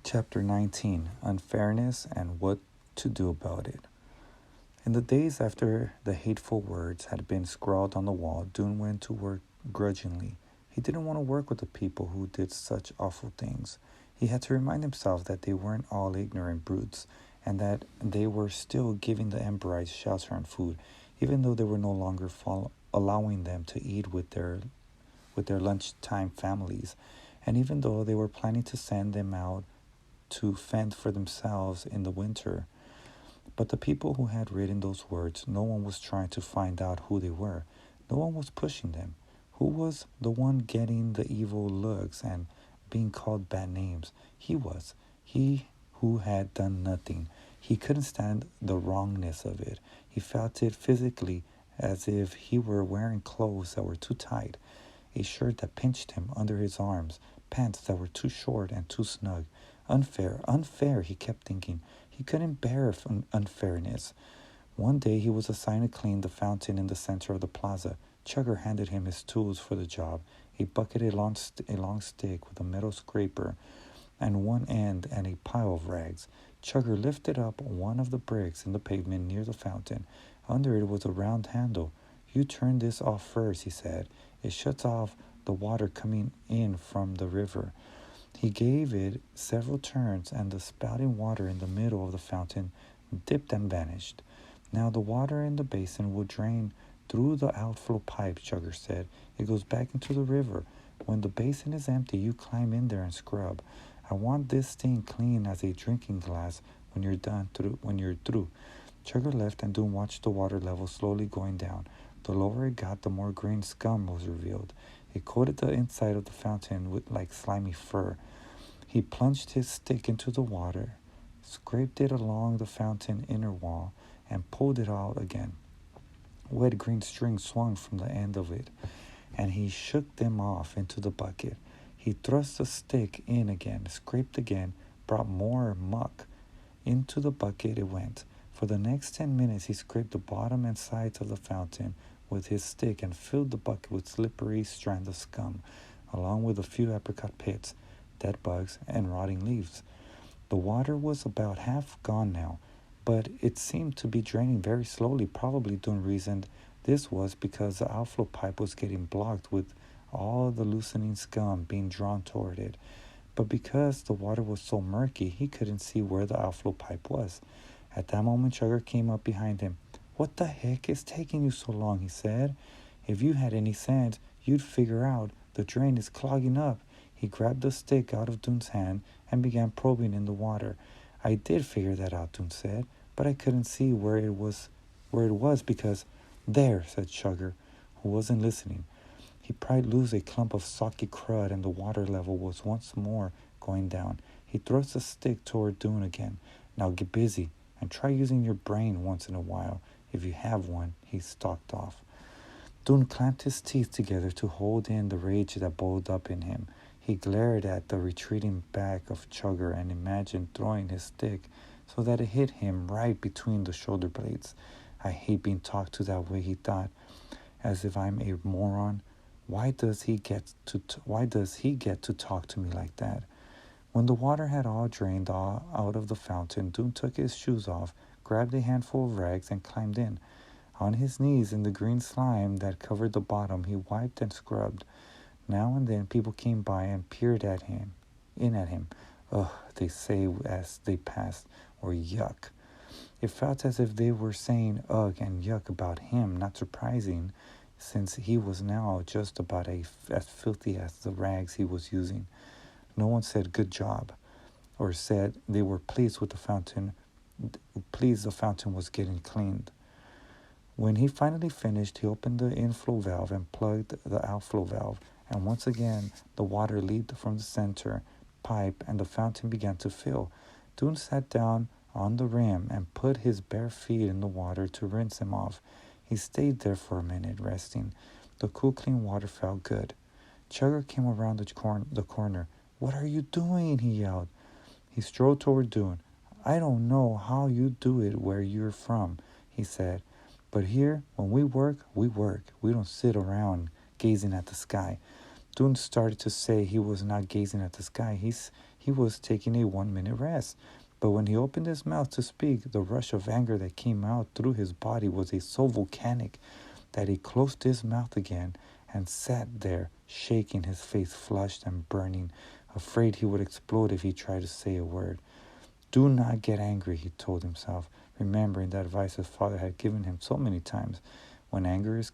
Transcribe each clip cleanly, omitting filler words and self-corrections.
Chapter 19: Unfairness and What to Do About It. In the days after the hateful words had been scrawled on the wall, Dune went to work grudgingly. He didn't want to work with the people who did such awful things. He had to remind himself that they weren't all ignorant brutes, and that they were still giving the Emberites shelter and food, even though they were no longer allowing them to eat with their lunchtime families, and even though they were planning to send them out to fend for themselves in the winter. But the people who had written those words, no one was trying to find out who they were. No one was pushing them. Who was the one getting the evil looks and being called bad names? He was. He who had done nothing. He couldn't stand the wrongness of it. He felt it physically, as if he were wearing clothes that were too tight, a shirt that pinched him under his arms, pants that were too short and too snug. Unfair, unfair, he kept thinking. He couldn't bear unfairness. One day he was assigned to clean the fountain in the center of the plaza. Chugger handed him his tools for the job, a bucket, a long stick with a metal scraper and one end, and a pile of rags. Chugger lifted up one of the bricks in the pavement near the fountain. Under it was a round handle. "You turn this off first," he said. "It shuts off the water coming in from the river." He gave it several turns, and the spouting water in the middle of the fountain dipped and vanished. "Now the water in the basin will drain through the outflow pipe," Chugger said. "It goes back into the river. When the basin is empty, you climb in there and scrub. I want this thing clean as a drinking glass when you're through. Chugger left, and Doom watched the water level slowly going down. The lower it got, the more green scum was revealed. It coated the inside of the fountain with like slimy fur. He plunged his stick into the water, scraped it along the fountain inner wall, and pulled it out again. Wet green string swung from the end of it, and he shook them off into the bucket. He thrust the stick in again, scraped again, brought more muck. Into the bucket it went. For the next 10 minutes he scraped the bottom and sides of the fountain with his stick and filled the bucket with slippery strands of scum, along with a few apricot pits, dead bugs, and rotting leaves. The water was about half gone now, but it seemed to be draining very slowly. Probably Dune reasoned this was because the outflow pipe was getting blocked with all the loosening scum being drawn toward it. But because the water was so murky, he couldn't see where the outflow pipe was. At that moment, Chugger came up behind him. "What the heck is taking you so long?" he said. "If you had any sense, you'd figure out the drain is clogging up." He grabbed the stick out of Dune's hand and began probing in the water. "I did figure that out," Dune said, "but I couldn't see where it was because—" "There," said Chugger, who wasn't listening. He pried loose a clump of soggy crud, and the water level was once more going down. He thrust the stick toward Dune again. "Now get busy, and try using your brain once in a while, if you have one." He stalked off. Dune clamped his teeth together to hold in the rage that boiled up in him. He glared at the retreating back of Chugger and imagined throwing his stick so that it hit him right between the shoulder blades. "I hate being talked to that way," he thought, "as if I'm a moron. Why does he get to talk to me like that?" When the water had all drained out of the fountain, Dune took his shoes off, grabbed a handful of rags, and climbed in. On his knees in the green slime that covered the bottom, he wiped and scrubbed. Now and then people came by and peered at him. "Ugh," they say as they passed, or "yuck." It felt as if they were saying ugh and yuck about him, not surprising, since he was now just about as filthy as the rags he was using. No one said "good job," or said they were pleased the fountain was getting cleaned. When he finally finished, he opened the inflow valve and plugged the outflow valve, and once again the water leaked from the center pipe and the fountain began to fill. Dune sat down on the rim and put his bare feet in the water to rinse them off. He stayed there for a minute, resting. The cool, clean water felt good. Chugger came around the corner. "What are you doing?" he yelled. He strode toward Dune. "I don't know how you do it where you're from," he said, "but here, when we work, we work. We don't sit around gazing at the sky." Dune started to say he was not gazing at the sky. He was taking a 1 minute rest. But when he opened his mouth to speak, the rush of anger that came out through his body was so volcanic that he closed his mouth again and sat there, shaking, his face flushed and burning, afraid he would explode if he tried to say a word. Do not get angry, he told himself, remembering the advice his father had given him so many times. When anger is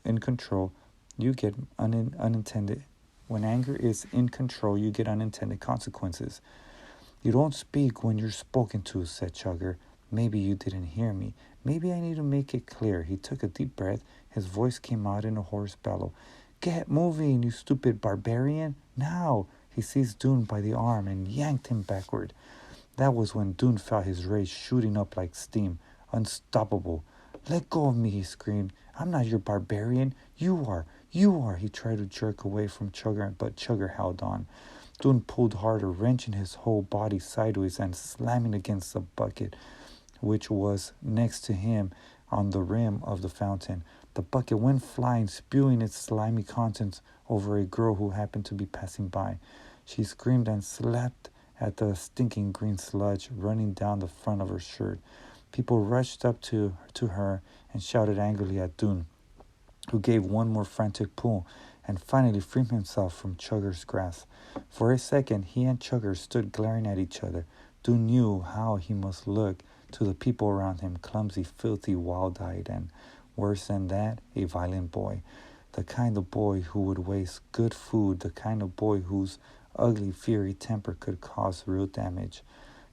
in control, you get unintended. When anger is in control, you get unintended consequences. You don't speak when you're spoken to, said Chugger. Maybe you didn't hear me. Maybe I need to make it clear. He took a deep breath. His voice came out in a hoarse bellow. Get moving, you stupid barbarian. Now! He seized Dune by the arm and yanked him backward. That was when Dune felt his rage shooting up like steam, unstoppable. Let go of me, he screamed. I'm not your barbarian. You are. You are. He tried to jerk away from Chugger, but Chugger held on. Dune pulled harder, wrenching his whole body sideways and slamming against the bucket, which was next to him on the rim of the fountain. The bucket went flying, spewing its slimy contents over a girl who happened to be passing by. She screamed and slapped at the stinking green sludge running down the front of her shirt. People rushed up to her and shouted angrily at Dune, who gave one more frantic pull and finally freed himself from Chugger's grasp. For a second, he and Chugger stood glaring at each other. Dune knew how he must look to the people around him, clumsy, filthy, wild-eyed, and, worse than that, a violent boy. The kind of boy who would waste good food, the kind of boy whose ugly, fiery temper could cause real damage.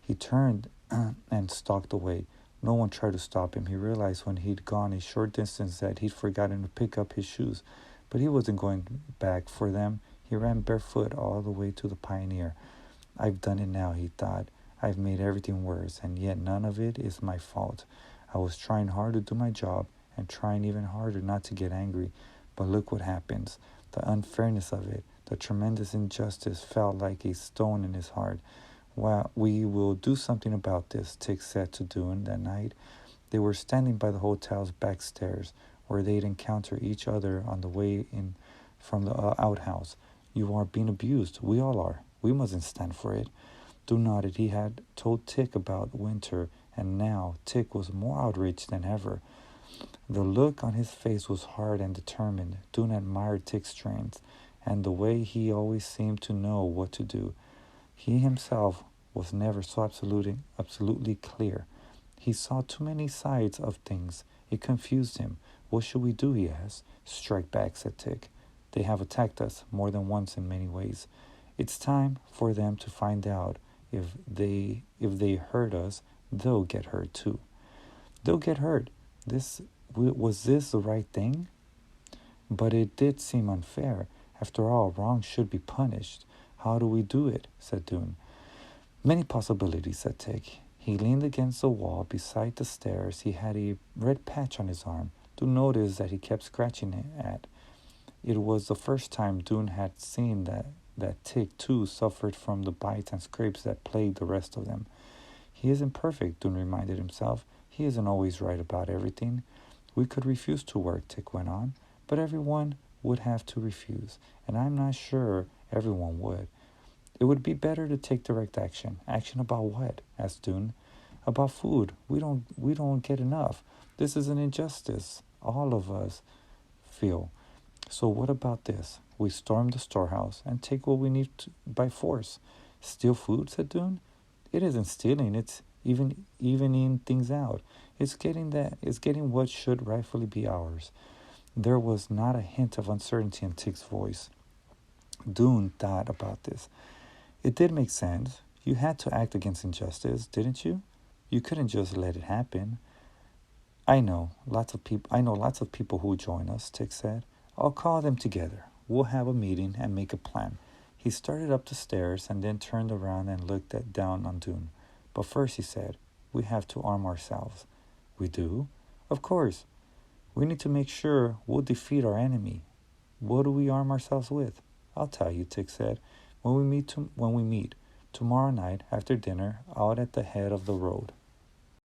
He turned and stalked away. No one tried to stop him. He realized when he'd gone a short distance that he'd forgotten to pick up his shoes. But he wasn't going back for them. He ran barefoot all the way to the Pioneer. I've done it now, he thought. I've made everything worse, and yet none of it is my fault. I was trying hard to do my job and trying even harder not to get angry. But look what happens. The unfairness of it, the tremendous injustice felt like a stone in his heart. Well, we will do something about this, Tick said to Dune that night. They were standing by the hotel's back stairs, where they'd encounter each other on the way in from the outhouse. You are being abused. We all are. We mustn't stand for it. Dune nodded. He had told Tick about Winter, and now Tick was more outraged than ever. The look on his face was hard and determined. Dune admired Tick's strength and the way he always seemed to know what to do. He himself was never so absolutely clear. He saw too many sides of things. It confused him. What should we do, he asked. Strike back, said Tick. They have attacked us more than once in many ways. It's time for them to find out. If they hurt us, they'll get hurt too. They'll get hurt. Was this the right thing? But it did seem unfair. After all, wrong should be punished. How do we do it? Said Dune. Many possibilities, said Tick. He leaned against the wall beside the stairs. He had a red patch on his arm. Dune noticed that he kept scratching it at. It was the first time Dune had seen that Tick, too, suffered from the bites and scrapes that plagued the rest of them. He isn't perfect, Dune reminded himself. He isn't always right about everything. We could refuse to work, Tick went on, but everyone would have to refuse, and I'm not sure everyone would. It would be better to take direct action. Action about what? Asked Dune. About food. We don't get enough. This is an injustice. All of us feel. So what about this? We storm the storehouse and take what we need by force. Steal food, said Dune. It isn't stealing. It's evening things out. It's getting what should rightfully be ours. There was not a hint of uncertainty in Tick's voice. Dune thought about this. It did make sense. You had to act against injustice, didn't you? You couldn't just let it happen. I know lots of people who join us, Tick said. I'll call them together. We'll have a meeting and make a plan. He started up the stairs and then turned around and looked down on Dune. But first, he said, we have to arm ourselves. We do? Of course. We need to make sure we'll defeat our enemy. What do we arm ourselves with? I'll tell you, Tick said. When we meet tomorrow night after dinner out at the head of the road.